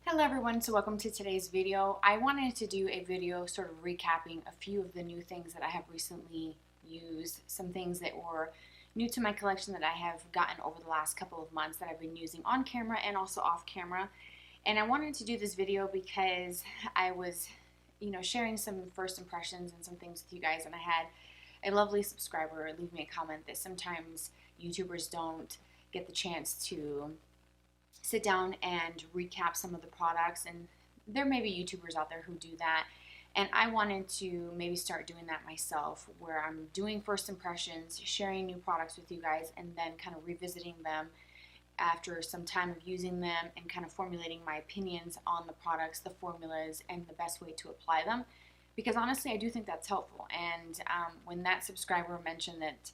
Hello everyone, so welcome to today's video. I wanted to do a video sort of recapping a few of the new things that I have recently used, some things that were new to my collection that I have gotten over the last couple of months that I've been using on camera and also off camera. And I wanted to do this video because I was, sharing some first impressions and some things with you guys, and I had a lovely subscriber leave me a comment that sometimes YouTubers don't get the chance to sit down and recap some of the products, and there may be YouTubers out there who do that, and I wanted to maybe start doing that myself, where I'm doing first impressions, sharing new products with you guys, and then kind of revisiting them after some time of using them and kind of formulating my opinions on the products, the formulas, and the best way to apply them, because honestly I do think that's helpful. And when that subscriber mentioned that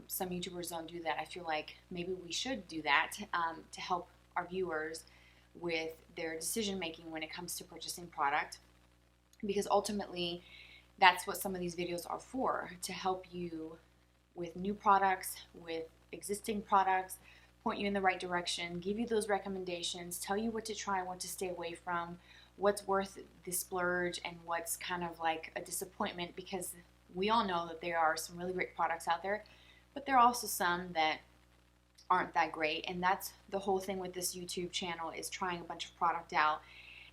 some YouTubers don't do that, I feel like maybe we should do that to help our viewers with their decision making when it comes to purchasing product, because ultimately that's what some of these videos are for, to help you with new products, with existing products, point you in the right direction, give you those recommendations, tell you what to try, what to stay away from, what's worth the splurge and what's kind of like a disappointment, because we all know that there are some really great products out there, but there are also some that aren't that great. And that's the whole thing with this YouTube channel, is trying a bunch of product out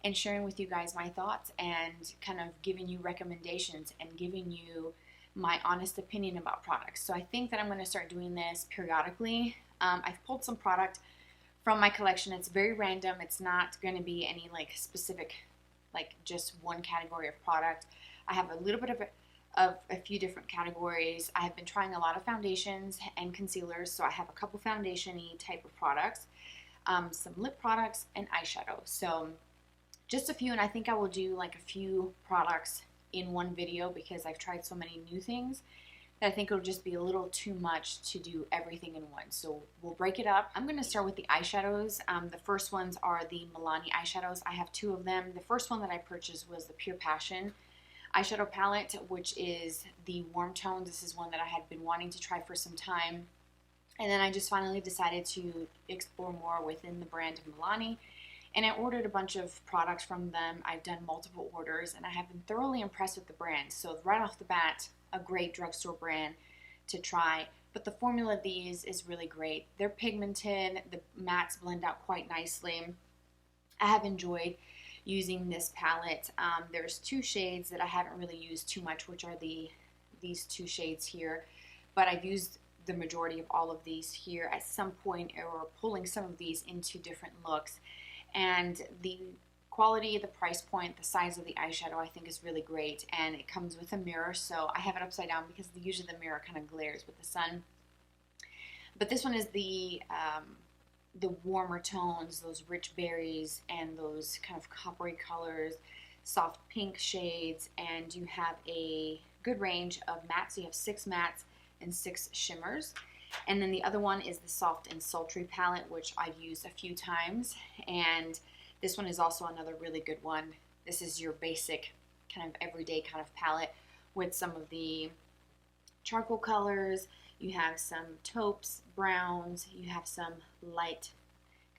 and sharing with you guys my thoughts and kind of giving you recommendations and giving you my honest opinion about products. So I think that I'm going to start doing this periodically. I've pulled some product from my collection. It's very random. It's not going to be any like specific, like just one category of product. I have a little bit of a few different categories. I have been trying a lot of foundations and concealers, so I have a couple foundation-y type of products, some lip products, and eyeshadow. So just a few, and I think I will do like a few products in one video because I've tried so many new things that I think it'll just be a little too much to do everything in one. So we'll break it up. I'm going to start with the eyeshadows. The first ones are the Milani eyeshadows. I have two of them. The first one that I purchased was the Pure Passion eyeshadow palette, which is the warm tones. This is one that I had been wanting to try for some time, and then I just finally decided to explore more within the brand of Milani, and I ordered a bunch of products from them. I've done multiple orders, and I have been thoroughly impressed with the brand. So right off the bat, a great drugstore brand to try, but the formula of these is really great. They're pigmented, the mattes blend out quite nicely. I have enjoyed using this palette. There's two shades that I haven't really used too much, which are these two shades here, but I've used the majority of all of these here at some point, or pulling some of these into different looks. And the quality, the price point, the size of the eyeshadow I think is really great, and it comes with a mirror, so I have it upside down because usually the mirror kind of glares with the sun. But this one is the warmer tones, those rich berries and those kind of coppery colors, soft pink shades, and you have a good range of mattes. So you have 6 mattes and 6 shimmers. And then the other one is the Soft and Sultry palette, which I've used a few times, and this one is also another really good one. This is your basic kind of everyday kind of palette with some of the charcoal colors. You have some taupes, browns, you have some light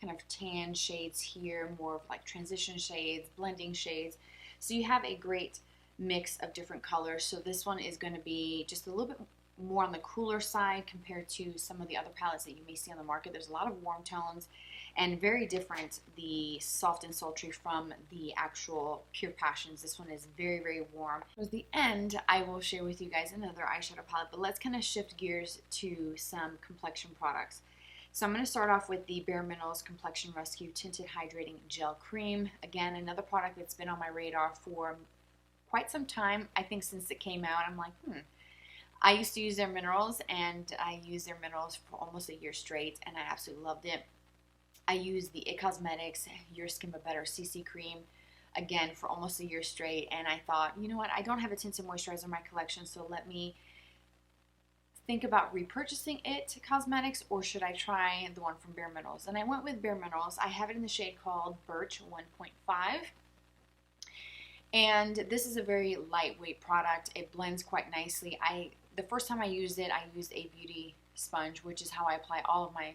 kind of tan shades here, more of like transition shades, blending shades. So you have a great mix of different colors. So this one is going to be just a little bit more on the cooler side compared to some of the other palettes that you may see on the market. There's a lot of warm tones and very different, the Soft and Sultry from the actual Pure Passions. This one is very, very warm. Towards the end, I will share with you guys another eyeshadow palette, but let's kind of shift gears to some complexion products. So I'm going to start off with the BareMinerals Complexion Rescue Tinted Hydrating Gel Cream. Again, another product that's been on my radar for quite some time. I think since it came out, I'm like, I used to use their minerals, and I used their minerals for almost a year straight, and I absolutely loved it. I used the It Cosmetics Your Skin But Better CC Cream, again, for almost a year straight, and I thought, you know what, I don't have a tinted moisturizer in my collection, so let me think about repurchasing It Cosmetics, or should I try the one from BareMinerals? And I went with BareMinerals. I have it in the shade called Birch 1.5. And this is a very lightweight product. It blends quite nicely. The first time I used it, I used a beauty sponge, which is how I apply all of my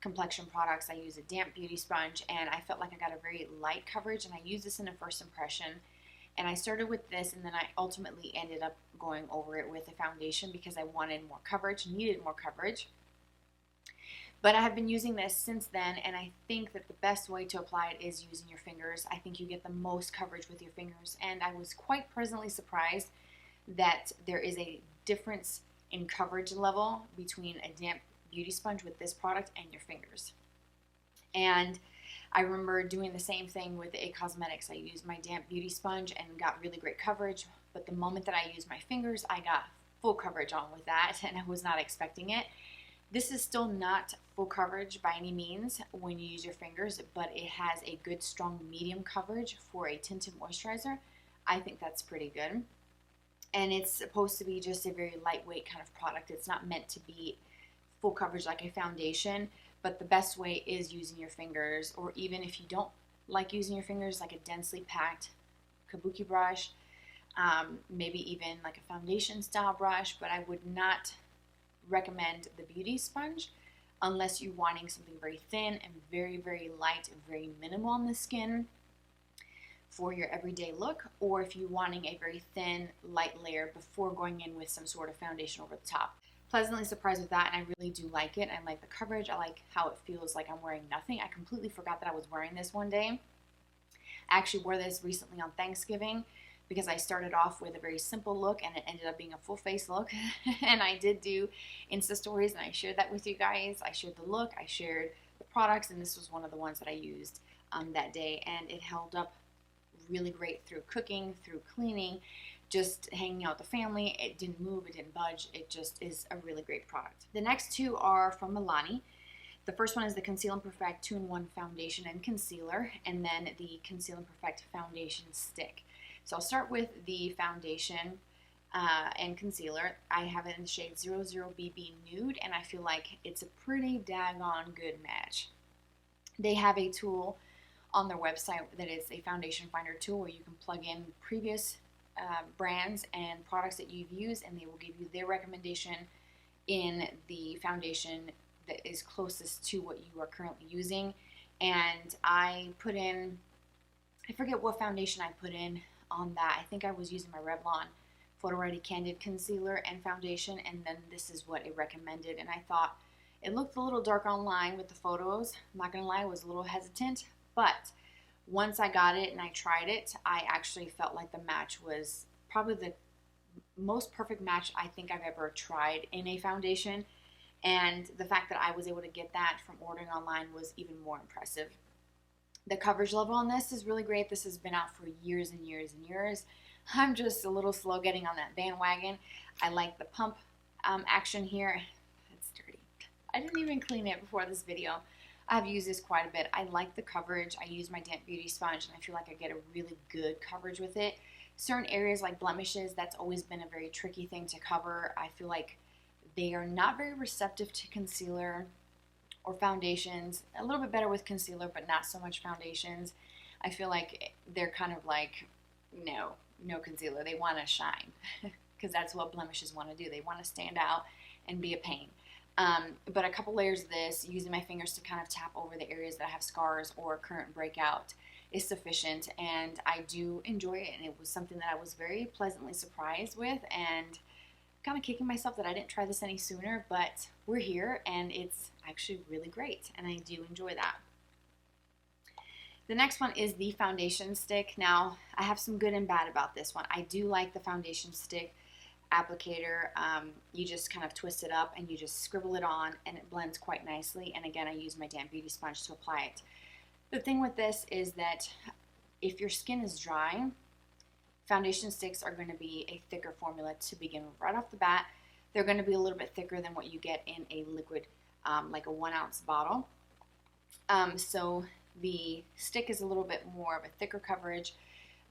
Complexion products. I use a damp beauty sponge, and I felt like I got a very light coverage, and I used this in a first impression. And I started with this, and then I ultimately ended up going over it with a foundation because I wanted more coverage, needed more coverage. But I have been using this since then, and I think that the best way to apply it is using your fingers. I think you get the most coverage with your fingers, and I was quite pleasantly surprised that there is a difference in coverage level between a damp beauty sponge with this product and your fingers. And I remember doing the same thing with the Cosmetics. I used my damp beauty sponge and got really great coverage, but the moment that I used my fingers, I got full coverage on with that, and I was not expecting it. This is still not full coverage by any means when you use your fingers, but it has a good strong medium coverage for a tinted moisturizer. I think that's pretty good. And it's supposed to be just a very lightweight kind of product. It's not meant to be full coverage like a foundation, but the best way is using your fingers, or even if you don't like using your fingers, like a densely packed kabuki brush, maybe even like a foundation style brush, but I would not recommend the beauty sponge unless you're wanting something very thin and very, very light and very minimal on the skin for your everyday look, or if you're wanting a very thin, light layer before going in with some sort of foundation over the top. Pleasantly surprised with that, and I really do like it. I like the coverage. I like how it feels like I'm wearing nothing. I completely forgot that I was wearing this one day. I actually wore this recently on Thanksgiving because I started off with a very simple look and it ended up being a full face look. And I did do Insta stories and I shared that with you guys. I shared the look, I shared the products, and this was one of the ones that I used that day, and it held up really great through cooking, through cleaning, just hanging out with the family. It didn't move, it didn't budge. It just is a really great product. The next two are from Milani. The first one is the Conceal and Perfect 2-in-1 Foundation and Concealer, and then the Conceal and Perfect Foundation Stick. So I'll start with the foundation and concealer. I have it in the shade 00BB Nude, and I feel like it's a pretty daggone good match. They have a tool on their website that is a foundation finder tool where you can plug in previous brands and products that you've used, and they will give you their recommendation in the foundation that is closest to what you are currently using. And I put in, I forget what foundation I put in on that. I think I was using my Revlon Photo Ready Candid Concealer and Foundation, and then this is what it recommended. And I thought it looked a little dark online with the photos. I'm not gonna lie, I was a little hesitant, but once I got it and I tried it, I actually felt like the match was probably the most perfect match I think I've ever tried in a foundation. And the fact that I was able to get that from ordering online was even more impressive. The coverage level on this is really great. This has been out for years and years and years. I'm just a little slow getting on that bandwagon. I like the pump action here. It's dirty. I didn't even clean it before this video. I've used this quite a bit. I like the coverage. I use my damp beauty sponge, and I feel like I get a really good coverage with it. Certain areas like blemishes, that's always been a very tricky thing to cover. I feel like they are not very receptive to concealer or foundations. A little bit better with concealer, but not so much foundations. I feel like they're kind of like, no concealer. They want to shine because that's what blemishes want to do. They want to stand out and be a pain. But a couple layers of this, using my fingers to kind of tap over the areas that have scars or current breakout, is sufficient, and I do enjoy it. And it was something that I was very pleasantly surprised with, and kind of kicking myself that I didn't try this any sooner, but we're here and it's actually really great, and I do enjoy that. The next one is the foundation stick. Now, I have some good and bad about this one. I do like the foundation stick applicator. You just kind of twist it up and you just scribble it on, and it blends quite nicely. And again, I use my damp beauty sponge to apply it. The thing with this is that if your skin is dry, foundation sticks are going to be a thicker formula to begin with. Right off the bat, they're going to be a little bit thicker than what you get in a liquid, like a 1-ounce bottle. So the stick is a little bit more of a thicker coverage.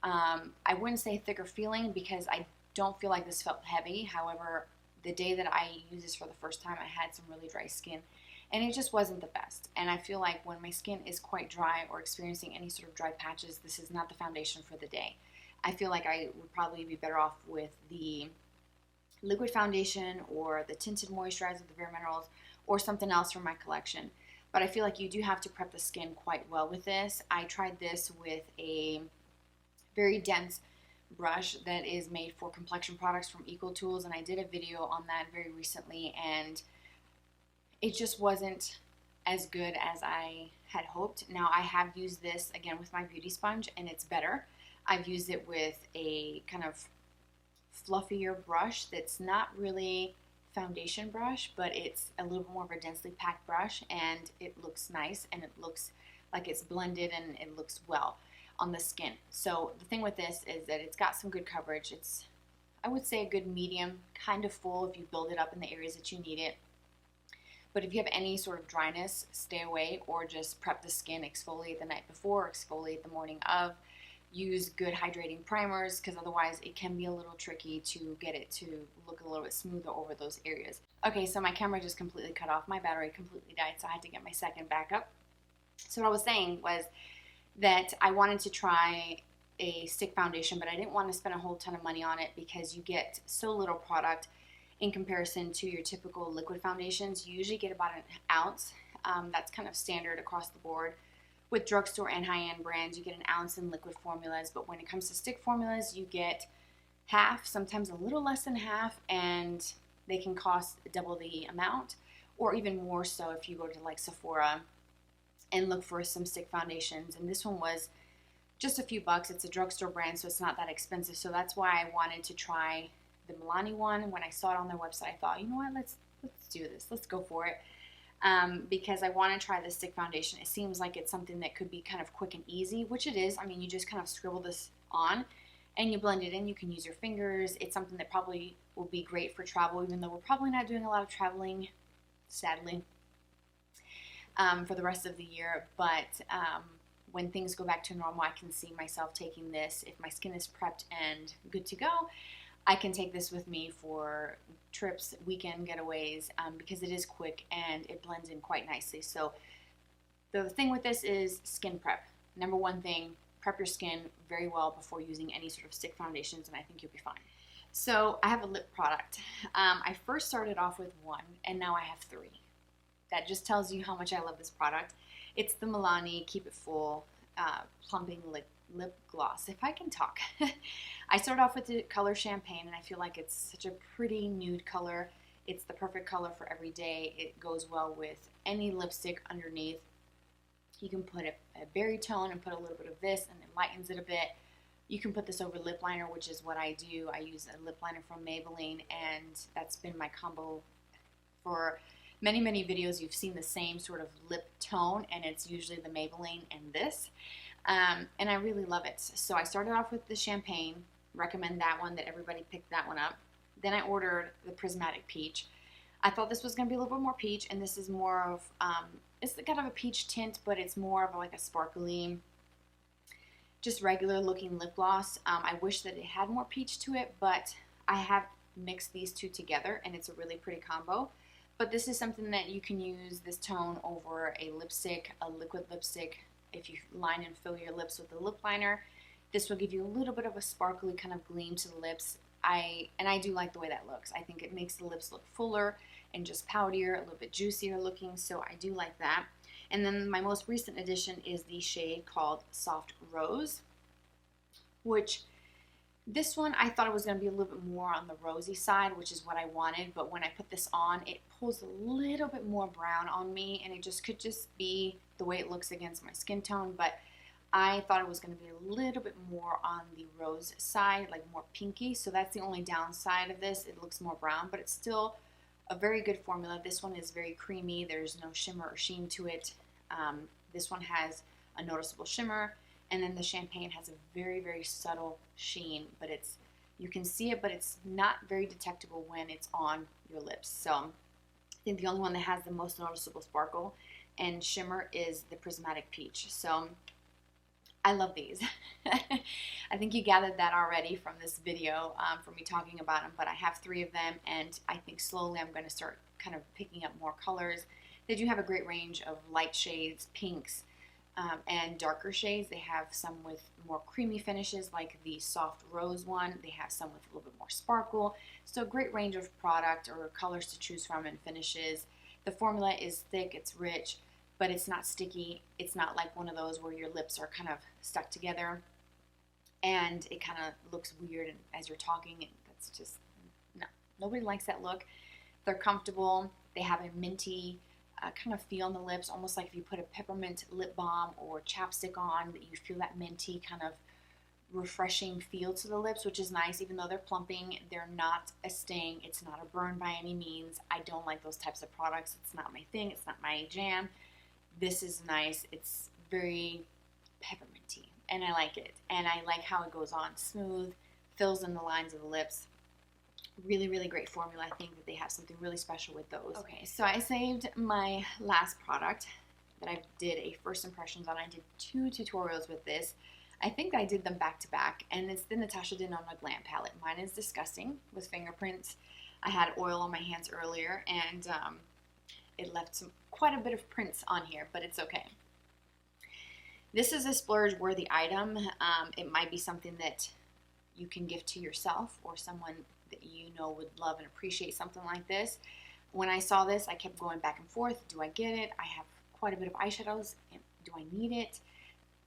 I wouldn't say thicker feeling because I don't feel like this felt heavy. However, the day that I used this for the first time, I had some really dry skin, and it just wasn't the best. And I feel like when my skin is quite dry or experiencing any sort of dry patches, this is not the foundation for the day. I feel like I would probably be better off with the liquid foundation or the tinted moisturizer, the BareMinerals, or something else from my collection. but I feel like you do have to prep the skin quite well with this. I tried this with a very dense brush that is made for complexion products from Equal Tools, and I did a video on that very recently, and it just wasn't as good as I had hoped. Now I have used this again with my beauty sponge and it's better. I've used it with a kind of fluffier brush that's not really foundation brush, but it's a little more of a densely packed brush, and it looks nice and it looks like it's blended and it looks well on the skin. So the thing with this is that it's got some good coverage. It's, I would say, a good medium, kind of full if you build it up in the areas that you need it. But if you have any sort of dryness, stay away, or just prep the skin, exfoliate the night before, exfoliate the morning of. Use good hydrating primers, because otherwise it can be a little tricky to get it to look a little bit smoother over those areas. Okay, so my camera just completely cut off. My battery completely died, so I had to get my second backup. So what I was saying was that I wanted to try a stick foundation, but I didn't want to spend a whole ton of money on it because you get so little product in comparison to your typical liquid foundations. You usually get about an ounce. That's kind of standard across the board. With drugstore and high-end brands, you get an ounce in liquid formulas, but when it comes to stick formulas, you get half, sometimes a little less than half, and they can cost double the amount, or even more so if you go to like Sephora and look for some stick foundations. And this one was just a few bucks. It's a drugstore brand, so it's not that expensive. So that's why I wanted to try the Milani one. When I saw it on their website, I thought, you know what, let's do this. Let's go for it. Because I want to try the stick foundation. It seems like it's something that could be kind of quick and easy, which it is. I mean, you just kind of scribble this on and you blend it in. You can use your fingers. It's something that probably will be great for travel, even though we're probably not doing a lot of traveling, sadly, for the rest of the year. But when things go back to normal, I can see myself taking this. If my skin is prepped and good to go, I can take this with me for trips, weekend getaways, because it is quick and it blends in quite nicely. So the thing with this is skin prep. Number one thing, prep your skin very well before using any sort of stick foundations, and I think you'll be fine. So I have a lip product. I first started off with one, and now I have three. That just tells you how much I love this product. It's the Milani Keep It Full Plumping Lip Gloss, if I can talk. I started off with the color Champagne, and I feel like it's such a pretty nude color. It's the perfect color for every day. It goes well with any lipstick underneath. You can put a berry tone and put a little bit of this, and it lightens it a bit. You can put this over lip liner, which is what I do. I use a lip liner from Maybelline, and that's been my combo for many, many videos. You've seen the same sort of lip tone, and it's usually the Maybelline and this. And I really love it. So I started off with the Champagne. Recommend that one, that everybody picked that one up. Then I ordered the Prismatic Peach. I thought this was going to be a little bit more peach, and this is more of, it's kind of a peach tint, but it's more of like a sparkly, just regular looking lip gloss. I wish that it had more peach to it, but I have mixed these two together, and it's a really pretty combo. But this is something that you can use this tone over a lipstick, a liquid lipstick. If you line and fill your lips with a lip liner, this will give you a little bit of a sparkly kind of gleam to the lips. I do like the way that looks. I think it makes the lips look fuller and just poutier, a little bit juicier looking, so I do like that. And then my most recent addition is the shade called Soft Rose, which this one I thought it was going to be a little bit more on the rosy side, which is what I wanted, but when I put this on, it pulls a little bit more brown on me, and it just could just be the way it looks against my skin tone, but I thought it was going to be a little bit more on the rose side, like more pinky, so that's the only downside of this. It looks more brown, but it's still a very good formula. This one is very creamy. There's no shimmer or sheen to it. This one has a noticeable shimmer, and then the Champagne has a very, very subtle sheen, but it's, you can see it, but it's not very detectable when it's on your lips. So I think the only one that has the most noticeable sparkle and shimmer is the Prismatic Peach. So I love these. I think you gathered that already from this video, from me talking about them, but I have three of them, and I think slowly I'm going to start kind of picking up more colors. They do have a great range of light shades, pinks, and darker shades. They have some with more creamy finishes, like the Soft Rose one. They have some with a little bit more sparkle. So a great range of product or colors to choose from and finishes. The formula is thick, it's rich, but it's not sticky. It's not like one of those where your lips are kind of stuck together and it kind of looks weird as you're talking. And that's just, no, nobody likes that look. They're comfortable. They have a minty kind of feel on the lips, almost like if you put a peppermint lip balm or chapstick on, that you feel that minty kind of refreshing feel to the lips, which is nice. Even though they're plumping, they're not a sting. It's not a burn by any means. I don't like those types of products. It's not my thing. It's not my jam. This is nice. It's very pepperminty, and I like it. And I like how it goes on smooth, fills in the lines of the lips. Really, really great formula. I think that they have something really special with those. Okay, so I saved my last product that I did a first impressions on. I did 2 tutorials with this. I think I did them back to back, and it's the Natasha Denona Glam palette. Mine is disgusting with fingerprints. I had oil on my hands earlier, and it left quite a bit of prints on here, but it's okay. This is a splurge-worthy item. It might be something that you can gift to yourself or someone that you know would love and appreciate something like this. When I saw this, I kept going back and forth. Do I get it? I have quite a bit of eyeshadows. Do I need it?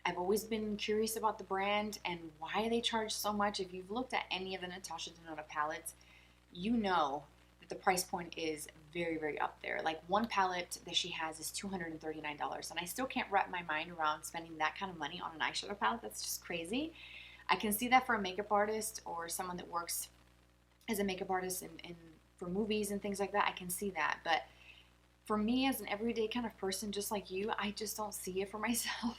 I've always been curious about the brand and why they charge so much. If you've looked at any of the Natasha Denona palettes, you know that the price point is very, very up there. Like one palette that she has is $239, and I still can't wrap my mind around spending that kind of money on an eyeshadow palette. That's just crazy. I can see that for a makeup artist or someone that works as a makeup artist and for movies and things like that. I can see that, but for me as an everyday kind of person just like you, I just don't see it for myself.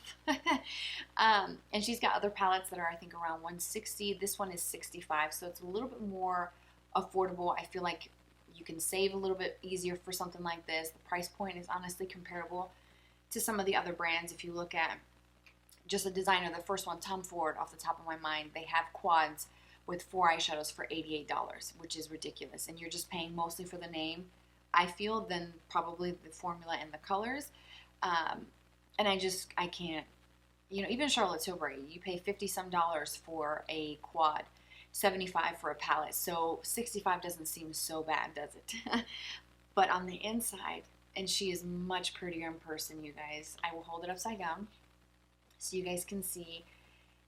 And she's got other palettes that are I think around $160. This one is $65, so it's a little bit more affordable. I feel like you can save a little bit easier for something like this. The price point is honestly comparable to some of the other brands. If you look at just a designer, the first one, Tom Ford, off the top of my mind, they have quads with 4 eyeshadows for $88, which is ridiculous, and you're just paying mostly for the name, I feel, than probably the formula and the colors. And I can't, you know, even Charlotte Tilbury, you pay $50-some for a quad, $75 for a palette, so $65 doesn't seem so bad, does it? But on the inside, and she is much prettier in person, you guys. I will hold it upside down so you guys can see.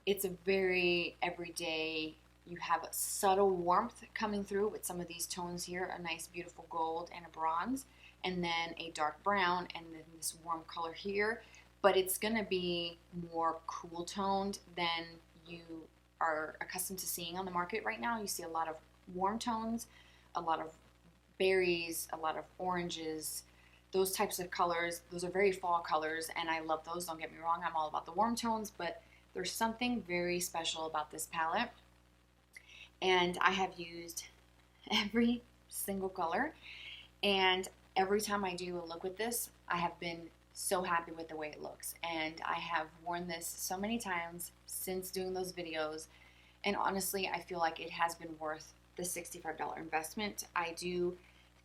It's a very everyday. You have a subtle warmth coming through with some of these tones here, a nice beautiful gold and a bronze, and then a dark brown, and then this warm color here. But it's going to be more cool toned than you are accustomed to seeing on the market right now. You see a lot of warm tones, a lot of berries, a lot of oranges, those types of colors. Those are very fall colors, and I love those. Don't get me wrong, I'm all about the warm tones, but there's something very special about this palette. And I have used every single color, and every time I do a look with this, I have been so happy with the way it looks. And I have worn this so many times since doing those videos, and honestly I feel like it has been worth the $65 investment. I do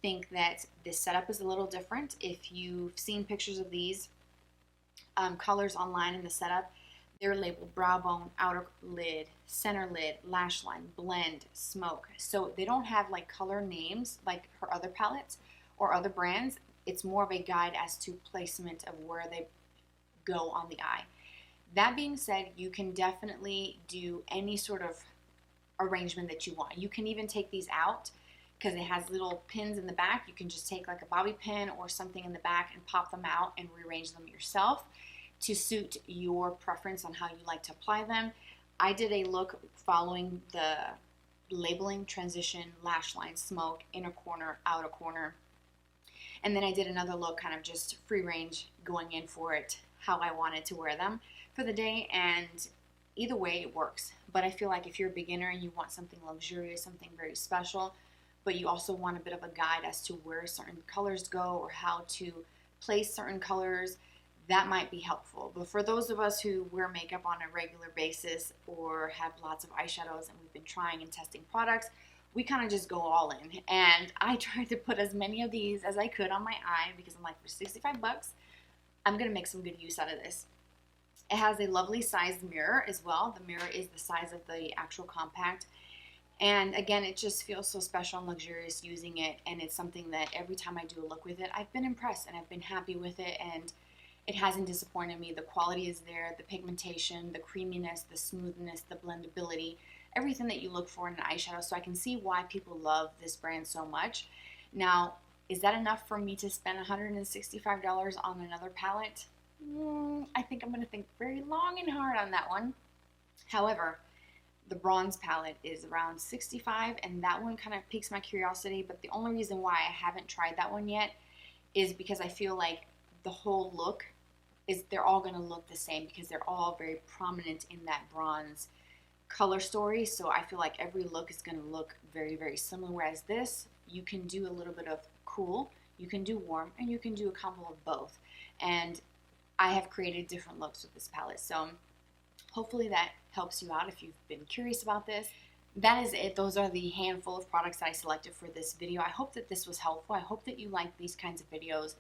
think that this setup is a little different. If you've seen pictures of these colors online in the setup, they're labeled brow bone, outer lid, center lid, lash line, blend, smoke. So they don't have like color names like her other palettes or other brands. It's more of a guide as to placement of where they go on the eye. That being said, you can definitely do any sort of arrangement that you want. You can even take these out because it has little pins in the back. You can just take like a bobby pin or something in the back and pop them out and rearrange them yourself to suit your preference on how you like to apply them. I did a look following the labeling, transition, lash line, smoke, inner corner, outer corner. And then I did another look kind of just free range, going in for it how I wanted to wear them for the day. And either way it works. But I feel like if you're a beginner and you want something luxurious, something very special, but you also want a bit of a guide as to where certain colors go or how to place certain colors, that might be helpful. But for those of us who wear makeup on a regular basis or have lots of eyeshadows and we've been trying and testing products, we kind of just go all in. And I tried to put as many of these as I could on my eye because I'm like, for 65 bucks, I'm going to make some good use out of this. It has a lovely sized mirror as well. The mirror is the size of the actual compact. And again, it just feels so special and luxurious using it. And it's something that every time I do a look with it, I've been impressed and I've been happy with it. And it hasn't disappointed me. The quality is there, the pigmentation, the creaminess, the smoothness, the blendability, everything that you look for in an eyeshadow. So I can see why people love this brand so much. Now, is that enough for me to spend $165 on another palette? I think I'm going to think very long and hard on that one. However, the bronze palette is around $65, and that one kind of piques my curiosity, but the only reason why I haven't tried that one yet is because I feel like the whole look is, they're all going to look the same because they're all very prominent in that bronze color story. So I feel like every look is going to look very, very similar, whereas this, you can do a little bit of cool, you can do warm, and you can do a combo of both. And I have created different looks with this palette, so hopefully that helps you out if you've been curious about this. That is it. Those are the handful of products that I selected for this video. I hope that this was helpful. I hope that you like these kinds of videos.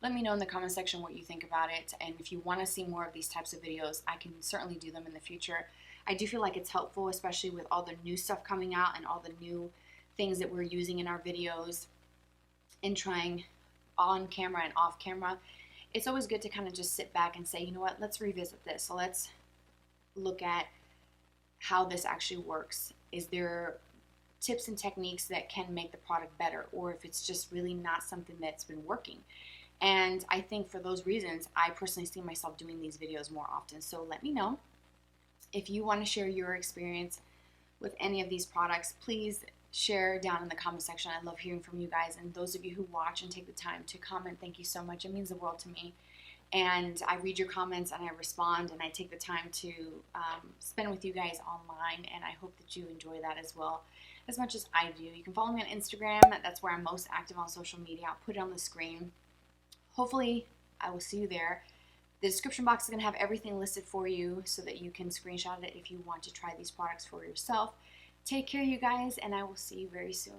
Let me know in the comment section what you think about it, and if you want to see more of these types of videos, I can certainly do them in the future. I do feel like it's helpful, especially with all the new stuff coming out and all the new things that we're using in our videos and trying on camera and off camera. It's always good to kind of just sit back and say, you know what, let's revisit this. So let's look at how this actually works. Is there tips and techniques that can make the product better, or if it's just really not something that's been working? And I think for those reasons, I personally see myself doing these videos more often. So let me know if you want to share your experience with any of these products. Please share down in the comment section. I love hearing from you guys, and those of you who watch and take the time to comment, thank you so much. It means the world to me. And I read your comments and I respond, and I take the time to spend with you guys online, and I hope that you enjoy that as well as much as I do. You can follow me on Instagram. That's where I'm most active on social media. I'll put it on the screen. Hopefully I will see you there. The description box is going to have everything listed for you so that you can screenshot it if you want to try these products for yourself. Take care, you guys, and I will see you very soon.